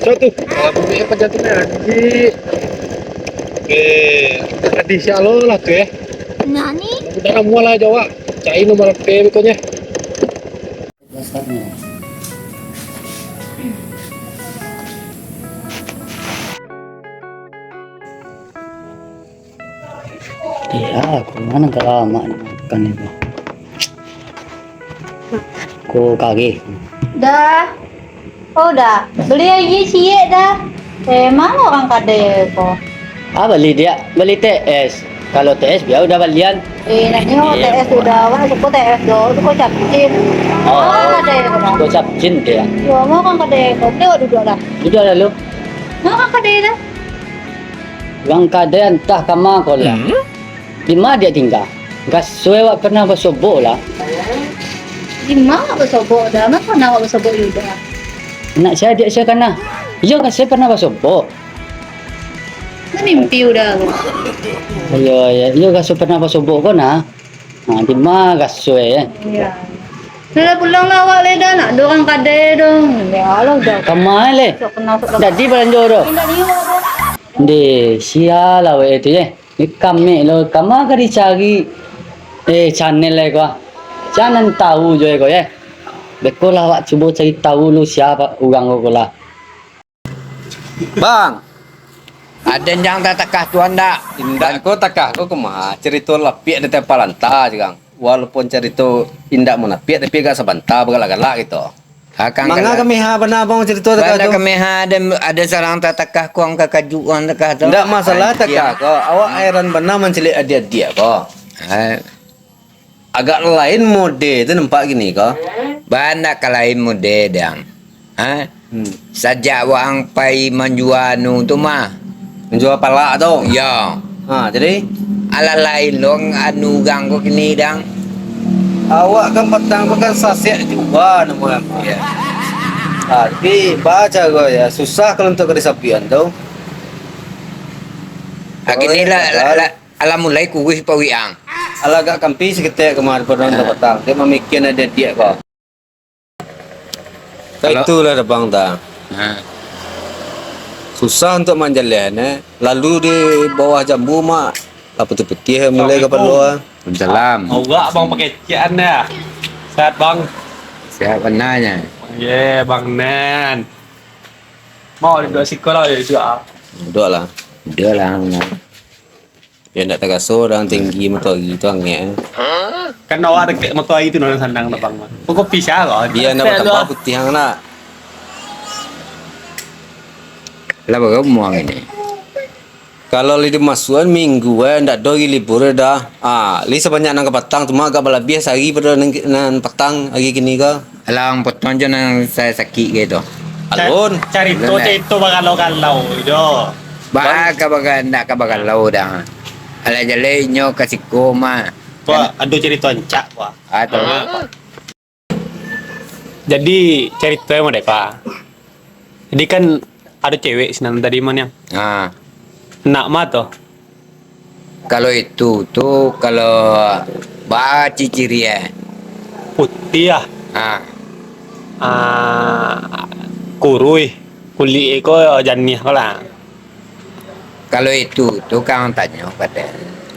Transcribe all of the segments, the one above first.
So tuh, bumi apa jatuhnya di di sialo lah tuh ya. Nani? Udara muala Jawa, cai nomor P pokoknya. Iya, kemana gak lama kan itu. Ku kaki. Dah. Oh dah. Beli aja sih dah. Mana orang kade kok? Ah, beli dia, beli TS. Kalau TS dia udah balian. Nanti mau TS udah, wah suku TS do, itu kok capcin. Oh, Kade kok. kau capcin dia. Yo mau kan kade kok, dia duduk dah. Udah lalu. Mau kan kade dah. Bang kade entah kama kau lah. Di mana dia tinggal? Gak sesuai pernah bersobok lah. Di mana bersobok dah? Mana nak bersobok juga? Nak saya kena. Iya kan saya pernah bersobok. Mana mimpi udah. Iya gak pernah bersobok kau nah. Nah, di mana gak sesuai ya? Iya. Sudah pulang lah awak leda nak dorang kade dong. Ya Allah udah. Kemana le? Sok kenal sok. Jadi belanja doh. Indah dia dah. Di sialah we itu ya. Ni kami lo kama ka dicari channel le ko. Jangan tahu je ko ya. Beko lah awak cuba cari tahu lu siapa orang ko lah. Bang, ada yang tak takah tuan dak? Indak ko takah ko kemah cerita lapik di tempat lanta juga. Walaupun cerita indak munafik tapi agak sebentar bergalak-galak gitu. Akan Mangga kami ha benar bang cerita takah Banda tu. kami ada sarang tak takah kuang kakajuan takah tu. Indak masalah takah ko. Awak airan benar mencelik dia ko. Agak lain mode tu nampak gini ko. Banda kalain mude dang. Sajak wang pai menjual nu tu mah. Menjual palak tu. Ya. Ha, jadi Ala lain long anu gang ko kini dang. awak kan petang bukan sasiak juga nama. Ya. Tapi baca ko ya susah kalau untuk keresapian tu. Kini lah ala mulai kuwih pawiang. Ala agak kampi seketik kemarin pada untuk petang. Dia memikirkan ada dia ko. Kalau- Itulah dah bang dah. Susah untuk manjalan Lalu di bawah jambu mak apa tu putih mulai ke luar. Salam. Enggak bang pakai cian ya. Sehat bang. Siapa nanya? Ye bang Nen. Mau di dua sekolah ya juga. Duduk lah. Dia lah. Dia nak terasa orang tinggi motor gitu angin. Kan awak ada motor itu norang sandang na bang. Pokok pisah kok. Dia nak tambah putih hang nak. Lah baru muang ini. Kalau li masukan minggu ndak doi libur dah. Li sebanyak nang ke petang cuma agak balabih sehari pada nang petang hari gini ke. Alang potong je nang saya sakit gitu. Alun. Cari itu bagalau-galau itu. Baga nak ka baga lau dah. Ala jale nyo kasih koma. Wah, aduh cerita encak wah. Atau Jadi ceritanya mau deh pak. Jadi kan ada cewek senang tadi mana yang nak mah tuh. kalau itu tuh kalau baca ciri ya. Putih ya. Ah, Kurui. Kuli eko janih kalah. kalau itu tuh kang tanya pada.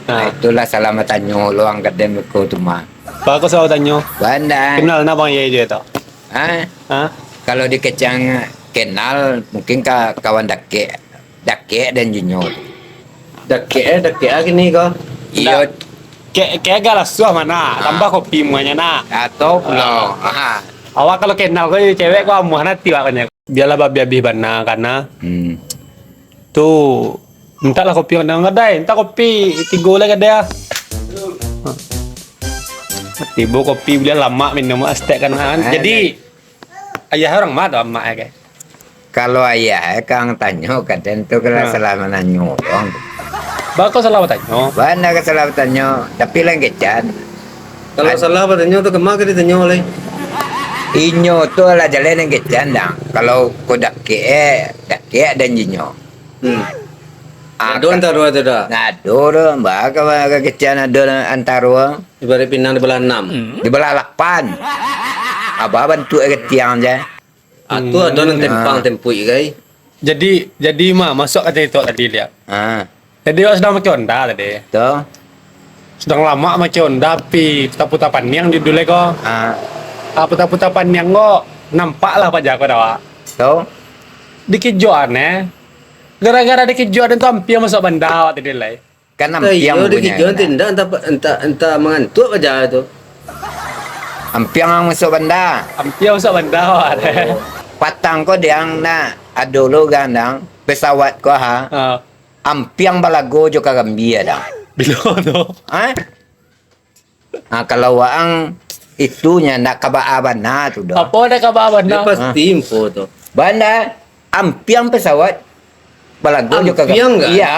Ah. Itulah selamat tanya luang kadem ko tu mah. Bagus aku tanya. Banda. Kenal na bang ye itu? Hah? Kalau dikecang kenal mungkin kawan dake dan junior. Dake gini ke. Iyo Kayak galas suah mana? Tambah kopi muanya na. atau pulau. Awak kalau kenal kau cewek kau amuh nanti wakanya. Biarlah babi abih bana karena tuh entahlah kopi yang enggak ada, entah kopi tiga lagi ada. Tiba kopi beliau lama minum astek kan. Jadi ayah orang mah atau emak ya kayak. Kalau ayah kang tanya kadang tu kalau selama nanyo orang. Bakal salah tanya. Banda ke selama tanya tapi lang kecan. Kalau salah bertanya tu kemana kita tanya oleh. Inyo tu ala jalan yang kecan dah. Kalau ko dake dan jinyo. Ada antara tu dah. Ngado dah, mbak ka kecan ada antara Ibarat pinang di belah 6. di belah 8. Abah bantu ke tiang je. Atu ada nang tempang tempui kai. jadi mah masuk ke itu tadi dia. Jadi awak sedang pakai Honda tadi. Tuh. Sedang lama pakai Honda pi putar-putar paniang di dulu kok. Putar-putar paniang kok nampak lah pajak kau dah. Tuh. Dikijuan gara-gara dikijuan itu hampir masuk bandar tadi lah. Kan ampiang Yo punya. dikit tindak entah mengantuk aja itu. Ampiang yang masuk benda. Hampir masuk bandar. Patang ko diang na adolo gandang pesawat ko ha. Ampiang balago jo kagambia dah. Bila tu? Kalau ang itunya nak kabaaban na tu dah. Apa ada kabar Dia bandar? pasti info tu. Banda ampiang pesawat balago jo Ampiang kagambia. kan? Iya.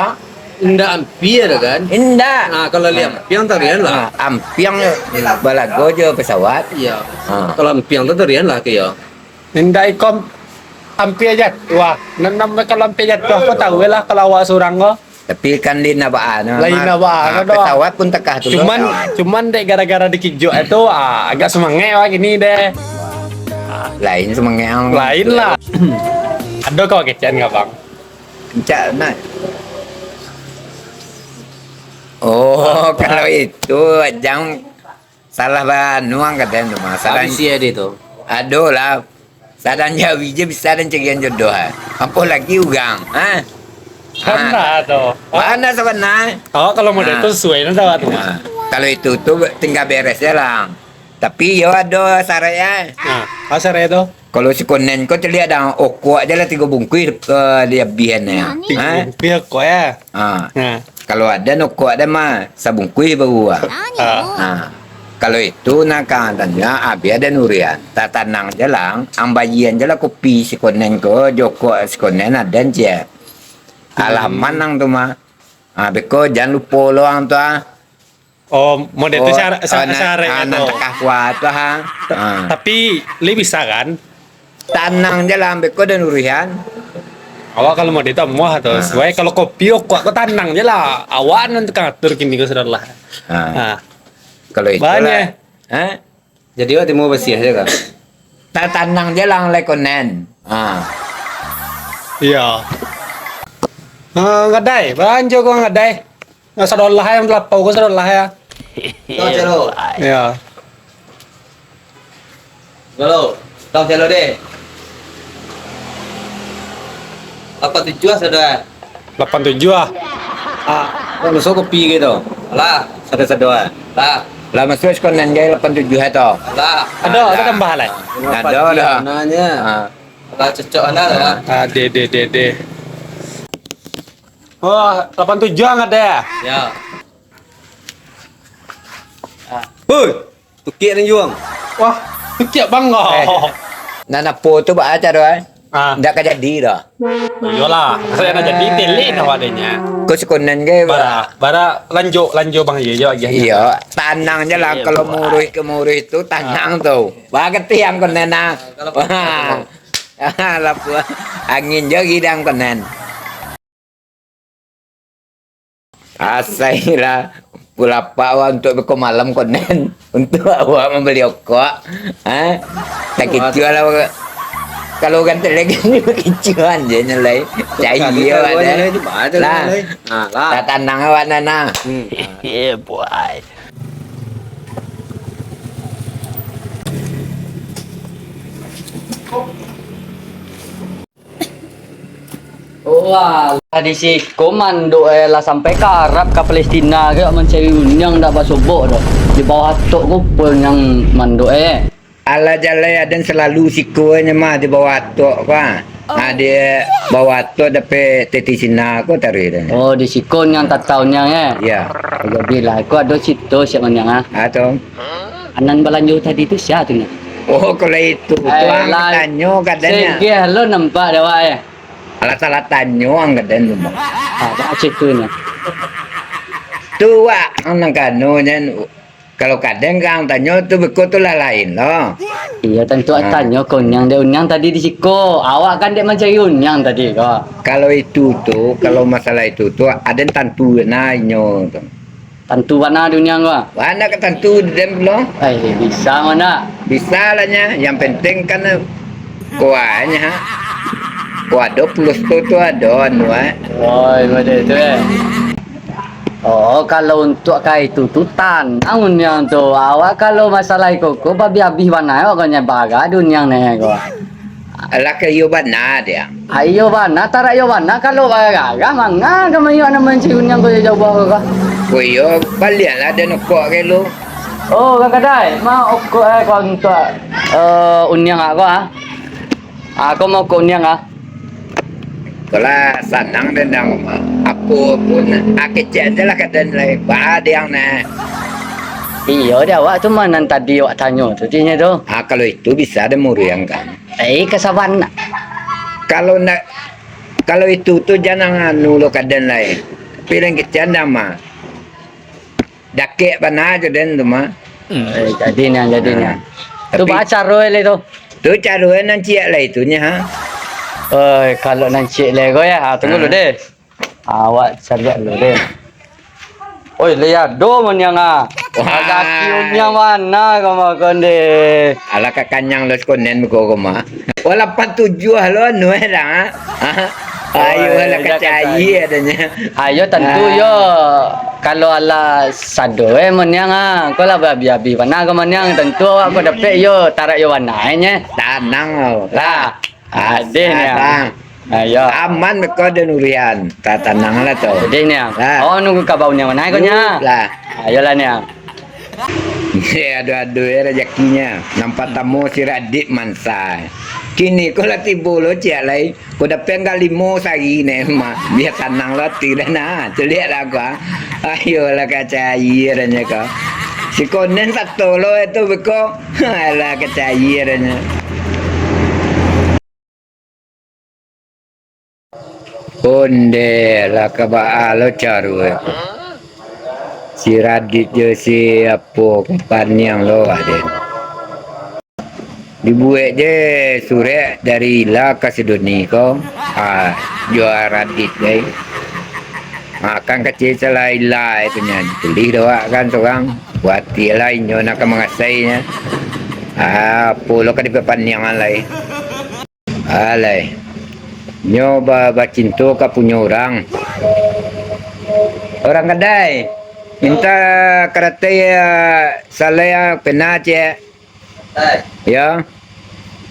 Indah ampir kan? Indah. Kalau lihat ampiang tarian lah. Ampiang balago jo pesawat. Iya. Ah. Kalau ampiang tu tarian lah kaya. Ninda ikom hampir jat. Wah, nanam kalau hampir jat tu apa tahu lah kalau awak seorang kok. Tapi kan di nabaan. Lain nabaan, dah. Pesawat pun tekah tu. Cuman dek gara-gara dikijuk itu agak semangat wah gini deh. Lain semangat. Lain lah. Ada kau kecian nggak bang? Cak nak. Oh, kalau itu jangan salah banuang kadang tu mah. Salah Habis dia tu. aduh lah. Sadan Jawi je bisa dan cegian jodoh. Apa lagi ugang? Karena tu. Mana sebenarnya? Oh kalau model Ah. itu sesuai nanti tu. Kalau itu tu tinggal beres je lah. Tapi yo ada syaratnya. Asal itu? Kalau si konen kau terlihat dah okok je lah 3 bungkus dia bihannya. Pihak kau ya. Kalau ada nokok ada mah sabungkus baru. Kalau itu nak tanya abi ada nurian. Tak tanang je lang, ang bayian je lah kopi si konen ko, joko si konen ada je. Alaman nang tu mah. Beko jangan lupa lo ang tu Oh model itu syarat Anak itu. tekah kuat tu Tapi lebih bisa kan? Tanang je lah beko dan nurian. Awak kalau model itu muah tu. Sesuai kalau kopi kau tanang je lah. Awak nanti ngatur kini kau sudah lah. Kalau itu Banyak. lah. Jadi awak mau bersih aja kan? Tak tanang je lang le konen. Iya. Ngadai, banjo kau ngadai. Nggak sadar lah yang lapau kau sadar lah ya. Tahu calo. Iya. Halo, tahu calo deh. Apa tujuan saudara? 87 ah. Kalau so kopi gitu. Lah, sadar-sadar. Lah, Lah masuk konen je 87 tu. lah. Ada tambah lah. Ada. Nanya. Lah cocok anda lah. De. Oh, 87 ngadai ya. Ya. Hoi, tukik ni juang. Wah, tukik bang kau. Nana po tu baca tu Ndak ka jadi dah. Iyalah, saya nak jadi telik nak adanya. Kau sekonan ke Bara lanjut bang iya aja. Iya, tanang je lah kalau muruh ke muruh itu tanang tu. Baget tiang konen nah. Lapu angin je gidang konen. Asai lah pula pak awak untuk beko malam konen untuk awak membeli okok. Tak kecil lah kalau kan lagi ni kecilan je nyelai. Cai dia ada. Lah. Tak tanang awak nana. Yeah, boy. Wah, tadi si komando lah sampai ke Arab ke Palestina ke mencari unyang dak basobok dah. Di bawah tok kupul yang mando Ala jalai ada selalu sikunya mah di bawah tok kan. Dia bawah tok dapat teti sina aku tarik dah. Oh, di sikon yang tak tahunnya Ya. Jadi lah, aku ada situ siapa yang Atau anan balanjo tadi tu siapa tu? oh kalau itu tuang tanyo kadanya. Segi lo nampak dah wah Alat-alat tanyo ang kadan tu. tak situ nya. Tua ang kano nyan. Kalau kadang kang tanyo tu beku tu lah lain loh. Iya tentu tanya konyang dia unyang tadi di siko. Awak kan dia mencari unyang tadi kau. Kalau itu tu, kalau masalah itu tu ada tantu na inyo tu. Tentu mana dunia kau? Mana ke tantu dem lo? Bisa mana? Bisa lah nya. Yang penting kan kuahnya. Kau ada plus tu ada anu Oh, pada itu Oh, kalau untuk kayak itu tutan, namun yang tu awak kalau masalah koko babi habis mana awak kanya baga dunia ni ko. Alah kayu bana dia. Ayo bana, tarak yo bana kalau baga manga kami yo nama ciun yang ko jauh ko. Koyo balian lah ada nokok ke lu. Oh, kakadai, mau ko ko untuk unyang aku Aku mau ko unyang Kalau sanang dendang apa pun akecek je lah kadan lai ba yang na. Iya dia awak tu mana tadi awak tanya tu dia tu. Kalau itu bisa ada muriang kan. Kesaban nak. Kalau itu tu jangan anu lo kadan lai. Pilang kecek nama. Dakek bana je den tu mah. Jadinya. Tu Tapi- baca roy le tu. Tu cara nan ciak lai tu nya ha. Kalau nanti lego ya, tunggu dulu deh. Awak cari dulu deh. Oi, lihat do yang Wah. Agak kiumnya mana kau makan deh. Ala ka kanyang los konen ko mah. Wala 47 lo anu dah. Ayo ala kacai adanya. Ayo tentu yo. Kalau ala sado menyang kau lah babi mana kau menyang tentu aku dapat yo tarak yo mana nya. Tanang Lah, ada ni. Tanang. Ayo. Aman ko den urian. Tanang lah tu. Ada ni. Lah. Oh nunggu kabaunya mana kau nya. Lah. Ayolah ni. Adu-adu rezekinya. Nampak tamu si Radit mansa. Kini ko lah tibu lo cik lai. Ko dapat kali limo sehari ni mah. Biar tanang lah tidak na. Celiak lah ko. Ayolah kacai adanya ko. Si konen satu lo itu beko. Alah kacai adanya. Onde lah kaba lo caru. Si Radit je si apa kumpan yang lo ada. Dibuat je surat dari Ila ke Sidoni ko. Jual Radit je. Kan kecil salah Ila itu nya tulis doa kan seorang. Buat dia lain yo nak mengasainya. Pulau ke di depan yang alai. Alai. Nyoba bacinto ka punya orang. Orang kedai. Minta karate saya pena je. Ya.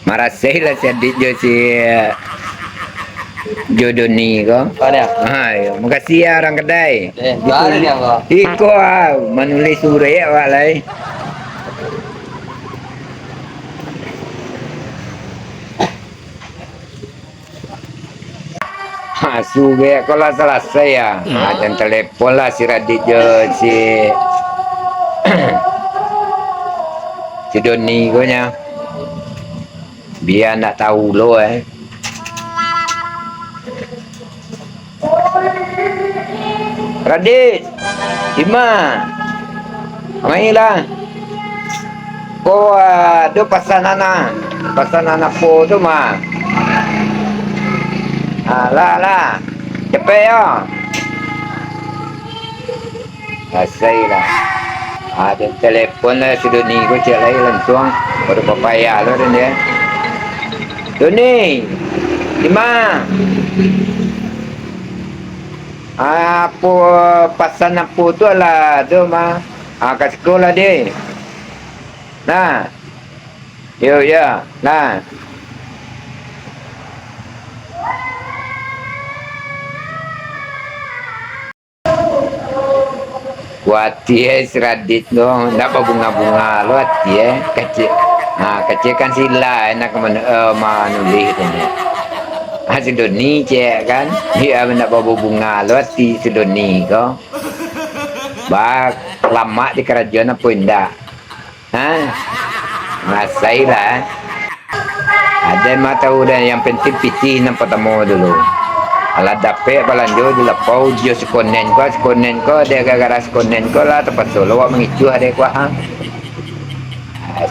Marasai lah sedih je si Jodoni ko. Ada. Ya. Makasih ya orang kedai. Ada ni apa? Iko menulis surat awak lai. Suge kalau selesai ya. Dan telepon lah si Radit je si si Doni ko nya. Biar nak tahu lo Radit. Ima. Mailah. Ko do pasan anak po tu mah. Lah. Cepet ya. Asai lah. Ada telepon lah si Doni ko cek lagi langsung. Baru papaya lo dan dia. Doni. Di mana? Apa pasan apa tu lah tu mah. Kat sekolah dia. Nah. Yo ya. Nah. Wati si Radit no, nak bunga-bunga lo hati kecil. Kecil kan sila nak menulis tu ni. Si Doni cek kan, dia nak bunga lo hati si Doni ko. Bak lama di kerajaan apa indah. Ngasai lah. Ada mata udah yang penting pitih nampak tamu dulu. Alah dapat balanjo di lapau dia sekonen ko dia gara-gara sekonen ko lah tempat solo awak mengicu ada ko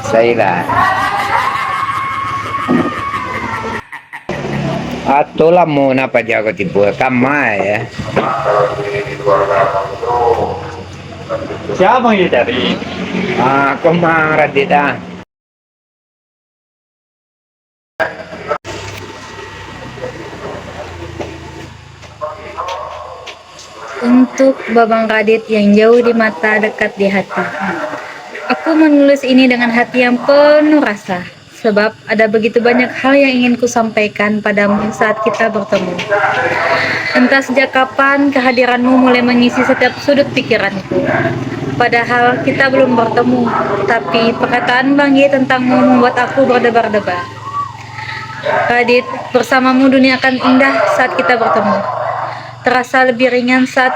saya lah atau lah mau napa jago tipu kamai ya. Siapa yang cari? Aku mah Radit Untuk Babang Radit yang jauh di mata, dekat di hati. Aku menulis ini dengan hati yang penuh rasa, sebab ada begitu banyak hal yang ingin ku sampaikan padamu saat kita bertemu. Entah sejak kapan kehadiranmu mulai mengisi setiap sudut pikiranku. Padahal kita belum bertemu, tapi perkataan Bang Ye tentangmu membuat aku berdebar-debar. Radit, bersamamu dunia akan indah saat kita bertemu. Terasa lebih ringan saat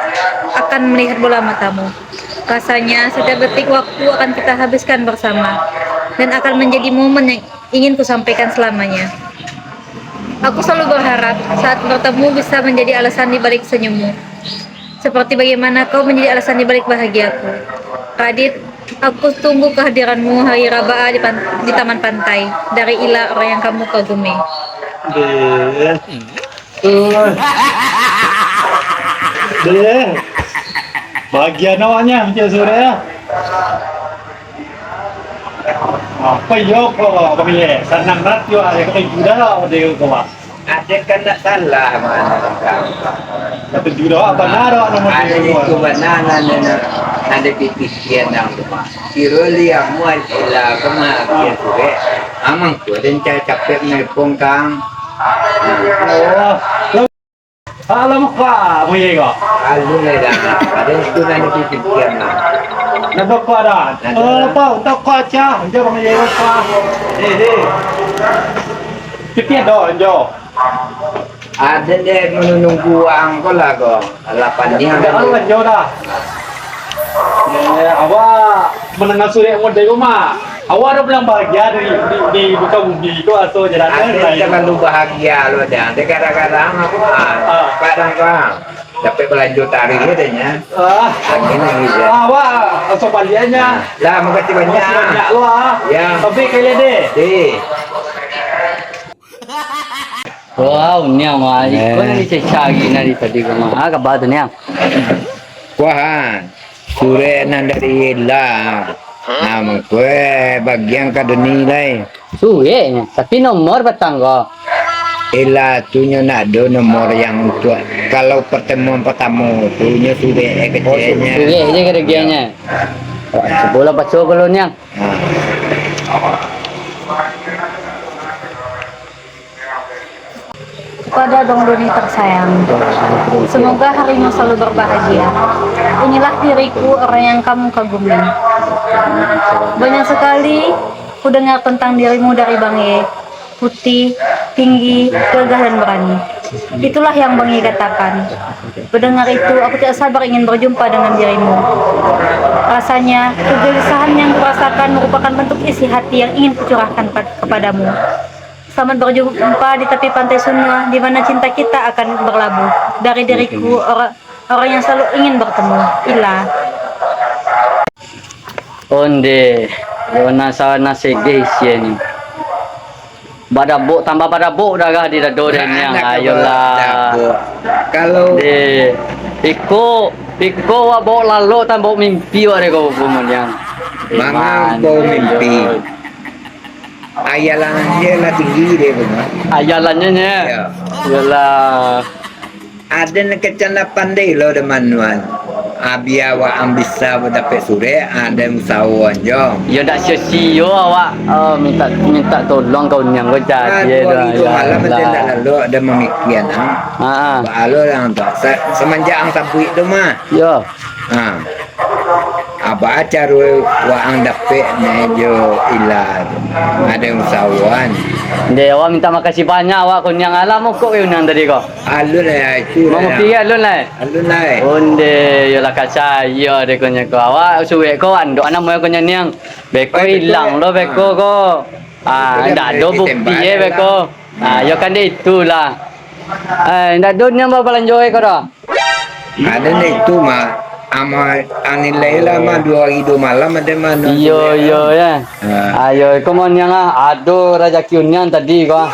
akan melihat bola matamu. Rasanya setiap detik waktu akan kita habiskan bersama, dan akan menjadi momen yang ingin ku sampaikan selamanya. Aku selalu berharap saat bertemu bisa menjadi alasan di balik senyummu, seperti bagaimana kau menjadi alasan di balik bahagiaku. Radit, aku tunggu kehadiranmu hari Rabaah di taman pantai dari Ila, orang yang kamu kagumi. Deh, bahagia nawanya macam sore ya. Apa yo kok kami senang rat yo ada kami juda lah ada yo kau. Ada kan tak salah mana kau. Tapi juda apa naro nama Ada dia. itu banana ada pikiran yang rumah. Kiroli amual ila kemakian sore. Amang tu dan capek nelpon kang. Oh, alam apa mo ye ko? Alu na dah. Ada itu nanti pikiran nak. Nabak pa dah. Apa tak kau aja, jangan ye pa. Deh. Kita dah jo. Ada deh menunggu ang ko lah ko. 8 ni Ada awan jo dah. Awak menengah suri mo deh mah. Awak ada bilang bahagia di buka bumi itu atau jalan Ada terlalu bahagia lo dah. Ada kadang-kadang aku kadang kang dapat berlanjut hari ni dehnya. Lagi lagi je. Awak sopandiannya. Lah makasih banyak. Banyak lo Ya. Tapi kaya deh. Deh. Wow, niang mah. Iko na ni cari na di tadi ko mah. Kabar tu niang. Kuahan. Sure nan dari lah. Nama kue bagian kadeni lai. Suwe nya. Tapi nomor batang ko. Ela tunya nak ada nomor yang untuk kalau pertemuan pertama tunya sudah kecilnya. Suwe je keregiannya. Sebola baca kalau niang. Kepada Bang Doni tersayang, semoga harimu selalu berbahagia. Inilah diriku, orang yang kamu kagumi. Banyak sekali ku dengar tentang dirimu dari Bang Ye. Putih, tinggi, gagah dan berani. Itulah yang Bang Ye katakan. Mendengar itu, aku tidak sabar ingin berjumpa dengan dirimu. Rasanya, kegelisahan yang kurasakan merupakan bentuk isi hati yang ingin kucurahkan kepadamu. Selamat berjumpa di tepi pantai Sunwa, di mana cinta kita akan berlabuh. Dari diriku, orang yang selalu ingin bertemu. Ila. Onde, Yona sana guys ya ni. Badabuk tambah badabuk dah kah di dado dia niang. Ayolah. Kalau Iko wa bawa lalu tan bawa mimpi wa dia kau kemudian. Mama bawa mimpi. Ayalan dia lah tinggi dia pun. Ayalannya nya. Ya. Yalah. Ada nak kecana pandai lo de manual. Abia wa ambisa dapat sore ada musawan jo. Ya dak sia-sia awak minta tolong kau niang kau jadi Ada itu malam macam tak lalu ada memikirkan. Ha. Alo yang tak semenjak ang sabui tu mah. Ya. Aba acara waang dapat nejo ilar. Ada musawan. Dia awak minta makasih banyak awak kau niang alam kau niang tadi kau. Alun lah itu. Mau pergi alun lah. Alun lah. Onde yalah kaca ya de konya ko awak suwe ko ando anak moyo konya niang beko hilang lo beko ko ndak ada bukti beko ya kan dia itulah ndak ada nyam balanjo ko dah Ada itu mah ama anilai lah mah 2 hari 2 malam ada mana. yo ya ayo ko mon yang ado rezeki unian tadi ko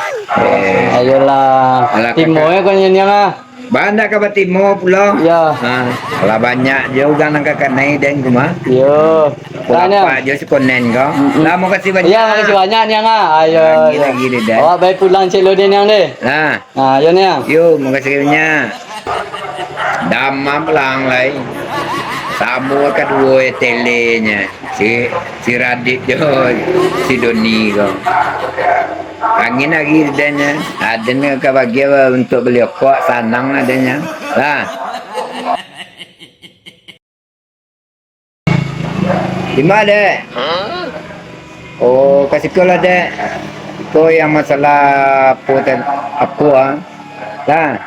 ayolah timoy ko niang Banda ka batimo pula. ya Kalau banyak je ugang nang kakak naik dan kuma. yo Berapa je si konen kau. Lah mau kasih banyak. ya makasih banyak niang ayo Lagi dia dah. awak baik pulang celo dia niang deh Nah, yo niang yo mau kasih banyak. Sama pelang lai. Sama kedua telenya. Si Radit jo, si Doni ko. Angin lagi adanya. Adanya ke bagi untuk beli kok sanang adanya. Lah. Di mana dek? Oh, kasih kau lah dek. Kau yang masalah apa Lah.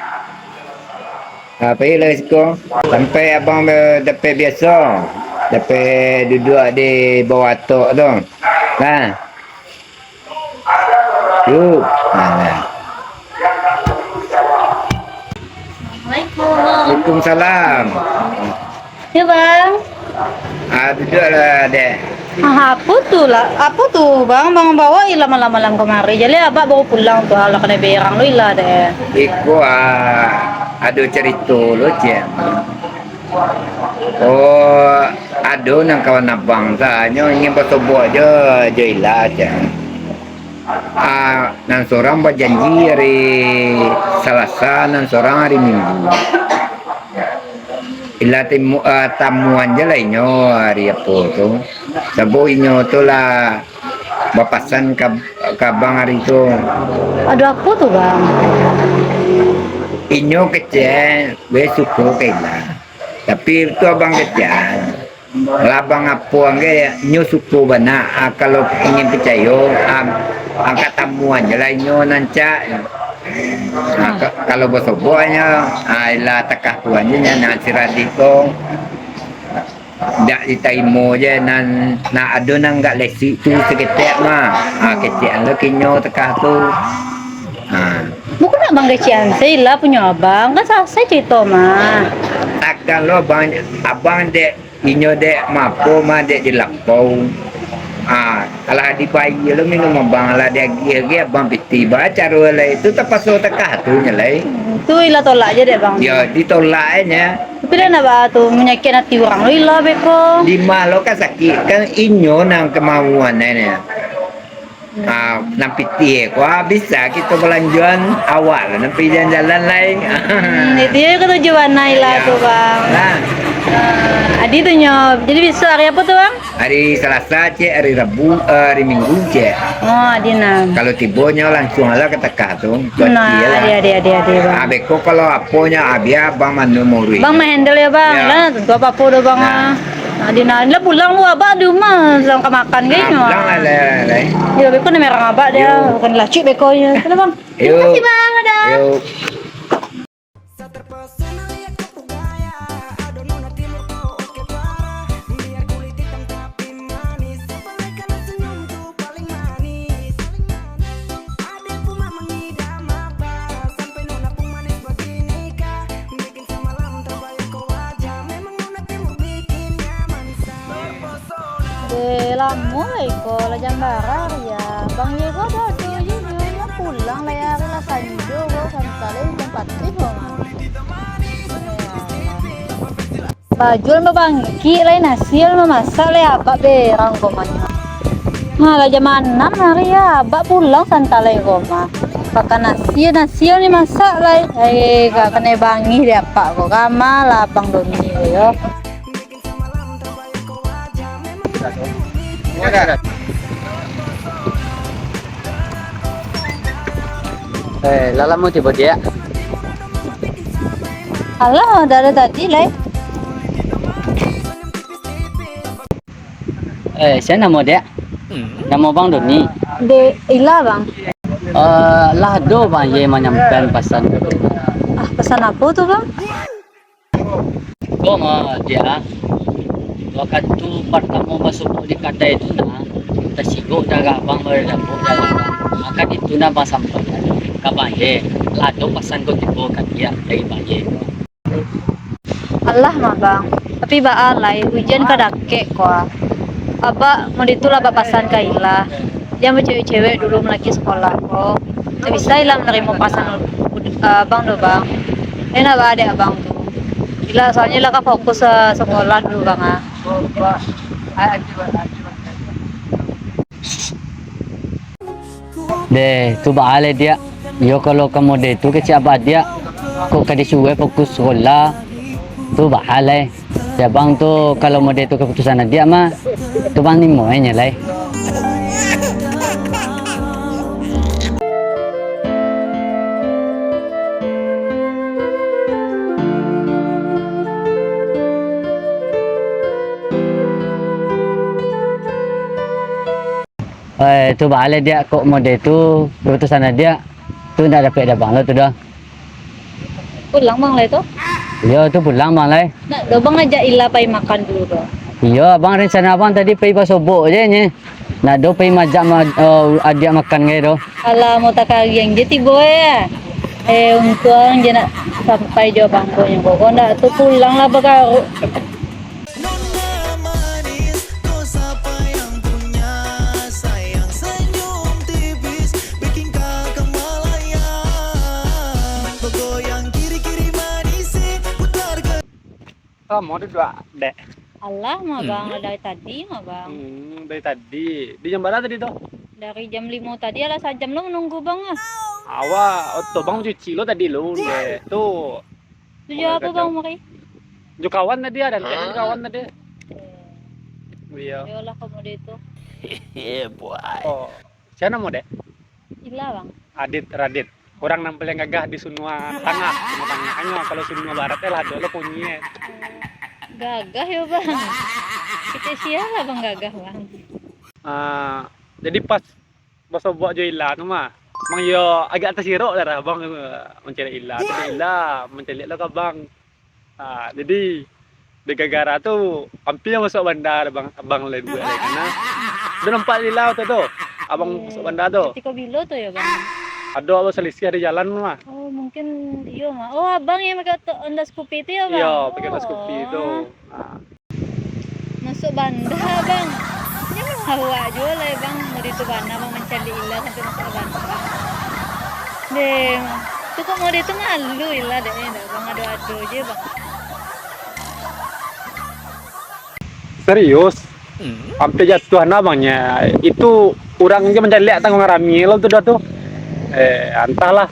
Apa lah kau? Sampai abang dapat biasa. Dapat duduk di bawah tok tu. Lah. Yuk. Nah. Assalamualaikum. Waalaikumsalam. Ya bang. Duduklah dek. Apa tuh lah? Apa tuh bang? Bang bawa ilah malam-malam kemari. Jadi abang baru pulang tuh. Kalau kena berang lu ilah deh. Iku ada cerita lo je. Oh, ada nang kawan abang tanya ingin bertobat je ilah je. Nang seorang berjanji hari Selasa, nang seorang hari Minggu. Ilah tamuan je lah inyo hari apa tu. Sebab inyo tu lah bapasan ke abang hari tu. Ada apa tuh bang? Inyo kecil, gue suka kailah. Tapi itu abang kecil. Labang apa angge inyo suka bana. Kalau ingin percaya, angkat tamuan je lah inyo nanca. Kalau bersoboknya, ilah takah tuan je nak siradi ko. Dak diterima je nak ada nang gak lesi tu seketek mah. Kecil lo kinyo takah tu. Bukan nak bang kecian saya lah punya abang. Kan saya cerita mah. Takkan lo abang dek inyo dek mampu mah dek dilapau. Kalau di bayi lo minum abang lah dia lagi abang piti baca lah itu terpaksa takah tu nyalai. Tu ilah tolak je deh bang. Ya ditolaknya. Tapi dah nak bah tu menyakit hati orang lo ilah beko. Di malo kan sakit kan inyo nang kemauan ni. Nak piti ko bisa kita belanjuan awal nampi jalan-jalan lain. Itu ya ketujuan ilah tu bang. Lah. Adi tu nyo. Jadi bisa hari apa tu bang? Hari Selasa cek, hari Rabu, hari Minggu cek. Oh adi nam. Kalau tibonya langsung lah ke tekah tu. Nah adi bang. Beko kalau aponya abia bang manu murui. Bang handle ya bang. Ya. Lah tentu apa tu bang. Adi nam. Lah pulang lu abah di rumah sedang makan kayaknya. Pulang lah. Ya beko ni merang abah dia. Bukan lacik beko nya. Kenapa bang? Terima kasih bang. Ada. Yuk. Lama ko la jambara ya. Bang ye ko ada tu je dia pulang lah ya la sanjo ko santale tempat itu mah. Bajul mah bang ki lain hasil mah masak le apa berang ko mah. La zaman 6 hari ya, abak pulang santale ko mah. Pakai nasi ni masak lah. Kena bangi dia apa ko kama lah bang Doni yo. Lala mau tiba dia. Alah dari tadi lah. Saya nama dia. Nama bang Doni. De ilah bang. Lah do bang ye menyampan pesan. Pesan apa tuh bang? Kok mah dia. Waktu tu pertama masuk di kedai itu nah, kita sigok jaga abang berdapur jaga abang. Maka itu na bang sampai kabang ye. Lah do pesan ko tibo kat dia dari bang ye. Allah mah bang. Tapi ba alai hujan kadake ko. Aba mau ditulah bapasan kailah. Dia mau cewek-cewek dulu lagi sekolah ko. Tak bisa ilah menerima pasan abang do bang. Enak ba ada abang tu. Gila soalnya lah fokus sekolah dulu bang Deh, tu balik dia. Yo kalau kamu deh tu kecil abad dia. Kok kadi suwe fokus sekolah. tu bahal ya bang tu kalau model tu keputusan dia mah tu bang ni moenya lah. Tu bahal dia kok model tu keputusan dia tu ndak dapat dah bang lah tu dah. Pulang bang lah itu. Ya tu pulang bang lah. Nak do bang ajak Ila pai makan dulu do. Iya, abang rencana abang tadi pergi pas sobok je nya. Nak do pergi majak adik makan ke do. Alah mau tak yang je tiba ya. Untung je nak sampai jo bangkonya. Kok ndak tu pulang lah bagai. Kamu ada dua dek. Alah mah bang dari tadi mah bang. Dari tadi. Di jam berapa tadi tuh? Dari jam 5 tadi alah sajam lo menunggu bang ah. Awa, tuh bang cuci lo tadi lo deh. Tuh. Tujuh apa bang Mari? Jo kawan tadi ada, kawan tadi. Iya. Yolah kamu deh itu. Iya, boy. Oh, siapa mau dek? Ila bang. Adit, Radit. Orang nampil yang gagah di Sunua Tengah, Sunua Tengah. Hanya kalau Sunua Barat lah ada lo punya. Gagah ya bang. Kita siapa bang gagah bang. Jadi pas buat jo Ila tu mah. Mang yo agak tersirok dah bang mencari Ila. Tapi Ila mencari lo ke bang. Jadi di Gagara tu hampir masuk bandar bang lain gue karena udah nampak Ila tu abang masuk bandar tu. Ketika bilo tuh ya bang. Ada apa selisih di jalan mah. Oh mungkin iya mah. Oh abang yang pakai Honda Scoopy itu ya bang. Iya pakai Honda Scoopy itu. Masuk bandar bang. Ini mah hawa juga lah ya bang. Mau itu bandar bang mencari Ila sampai masuk ke bandar. Deh, tuh kok mau itu malu Ila deh bang adu-adu aja bang. Serius? Hampir jatuh abangnya. Itu orangnya mencari lihat tanggung rami lo tuh dah tuh. Entahlah.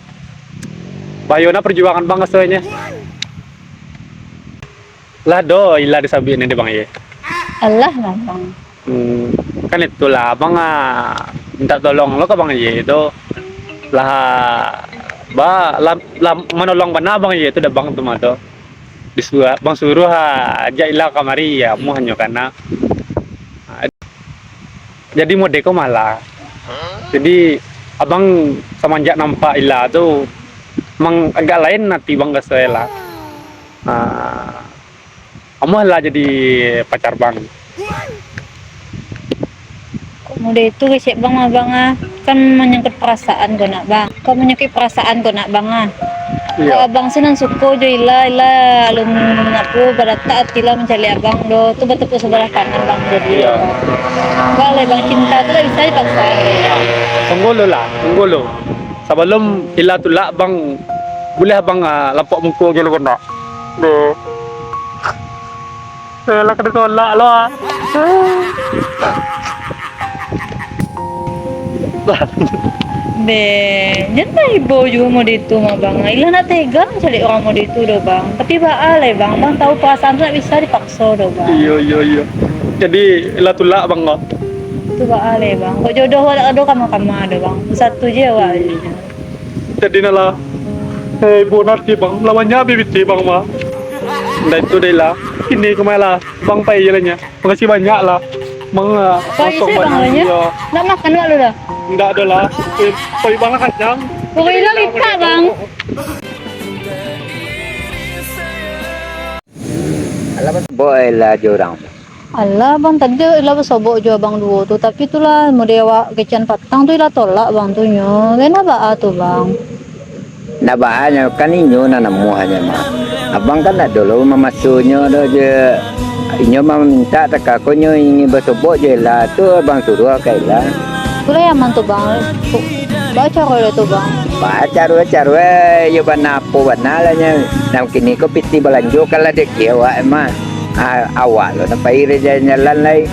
Bayona perjuangan banget soalnya. Lah do, Ila disabiin ini bang ya. Allah lah bang. Kan itulah bang minta tolong lo ke bang ya itu lah menolong benar bang ya itu udah bang tuh mah tuh. Disuruh bang suruh aja Ila kamari ya mau hanya karena jadi mau deko malah. Jadi abang semenjak nampak Ila tuh emang agak lain nanti bang gak lah. Kamu lah jadi pacar bang. Muda itu gesek bang abang kan menyangkut perasaan gue nak bang. Kau menyangkut perasaan gue nak bang Iya. Abang senang suko jo Ila alun aku berata Ila mencari abang do tu bertepuk sebelah kanan bang jadi. Iya. Boleh bang cinta tu tak bisa dipaksa. Tunggu lo. Sebelum Ila tulak bang boleh abang lapak muka gitu kan tak? Duh. Lah kena tolak lo. Jangan ibu juga mau itu mah bang. Ila nak tega cari orang mau itu do bang. Tapi baal bang. Bang tahu perasaan tu tak bisa dipaksa do bang. Iya. Jadi Ila tulak bang kok. Tu baal bang. Kau jodoh ada kamu do bang. Satu je awak. Jadi nala. Bu nanti bang lawannya bibit bang mah. Nah itu deh lah. Ini kemana bang pai jalannya. Makasih banyak lah. Pai saya bang lawannya. Nak makan tak lu dah? Enggak ada lah. Pai bang kacang. Pokoknya lipat bang. Alamat boy lah jorang. Alah bang tadi Ila bersobok jo abang dua tu. Tapi itulah mau dewa kecian patang tu Ila tolak bang tu nyo. Kenapa tu bang? Nak bahanya kan inyo na namu hanya mah. Abang kan nak dulu mamasunya do je. Inyo mah minta tak kakonyo ingin bersobok je lah tu abang suruh kai lah. Itulah yang mantu bang. Baca kalau tu bang. Baca yo banapo banalanya. Nam kini ko piti balanjo kala de kiawa emang. Awal lo na paire jalan lai.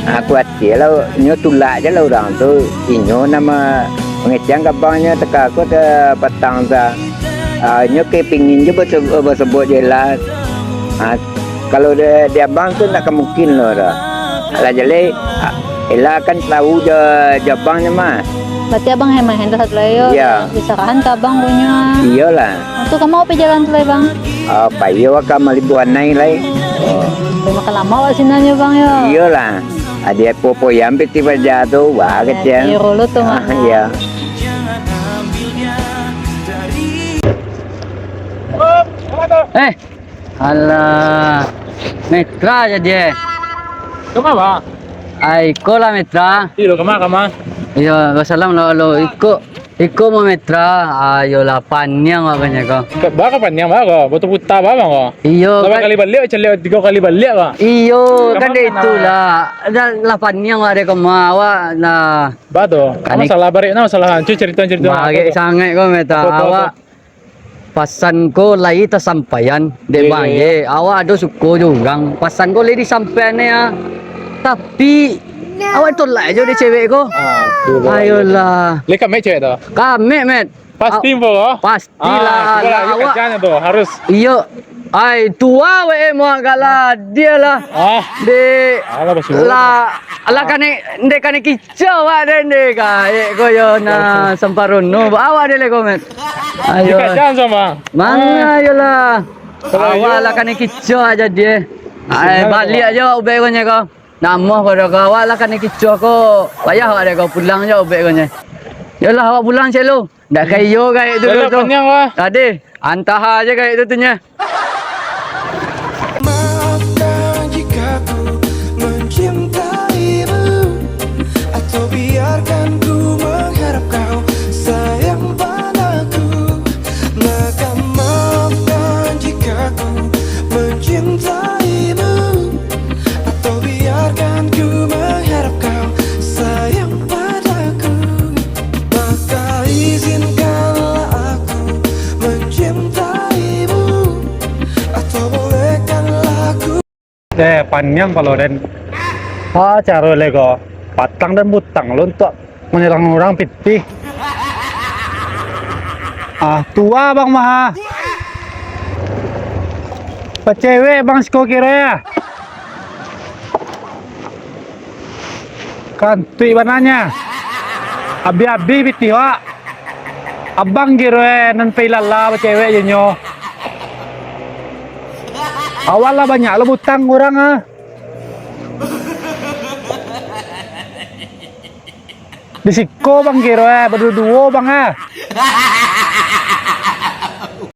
Aku hati lo inyo tulak je lah orang tu. Inyo nama pengecang kabangnya teka aku te petang ta. Inyo ke pingin je bersebut je lah. Kalau dia bang tu nak mungkin loh dah. Lah jadi Ella kan tahu jabangnya mah. Berarti abang hemat hendak satu layo. Iya. Diserahan ke abang punya. Iyalah. Itu kamu mau pergi jalan tulai bang? Apa iya ka malibuan naik lai. Udah makan lama wak sinanya bang ya. Iyalah. Ada popo yang tiba jatuh wah kecil. Iya rolo tuh mah. Iya. Alah, Metra jadi. Kemana bang? Ay, iko lah Metra. Iyo kemana? Iyo, salam lo iko mo Metra. Ayo lah panyang makanya ko. Baka panjang baka, betul putar bang ko. Iyo, Berapa kali balik? Cari 3 kali balik bang. iyo Kamu kan dia kenal? itulah. Ada lah panyang ada ko mawa na. Bado. Kanik- Masalah balik na masalah hancur cerita. Bagi sangat ko Metra. Apa? Awak pasan ko lai ta sampayan de Iya, bang iya. ye awak ada suko juga pasan ko lai di sampayan ya tapi awak tolak aja di cewek ko ayolah Lekat match cewek tu. kami met Pasti po ko. pastilah Lah lah, awak kerjanya tu harus. iyo ai tua we mo gala dia lah de Alah basuh. lah kane ndek kane kicau wa de ka ko yo na samparono awak de le komet ayo Kerjaan sama. mana ayolah Kalau awak lah kane kicau aja dia ai balik aja ubek ko nya ko namoh ko awak lah kane kicau ko payah ada ko pulang aja ubek ko nya yalah awak pulang celo ndak kayo kayak dulu Dalam tu panjang wah. tadi antah aja kayak itu tuh nya. Maafkan jika ku mencintaimu, atau biarkan ku mengharap kau sayang padaku. Maka maafkan jika ku mencintaimu, atau biarkan ku mengharap kau sayang padaku. Maka izinkanlah aku mencintaimu, atau bolehkanlah aku. Panjang kalau dan cara lego patang dan butang lo untuk menyerang orang pitih. Tua bang maha. Cewek bang siko kira ya. Kantui bananya. Abi-abi pitih wa. Abang kira nan pilala cewek jenyo. Awal lah banyak lo butang orang Disiko bang kira berdua bang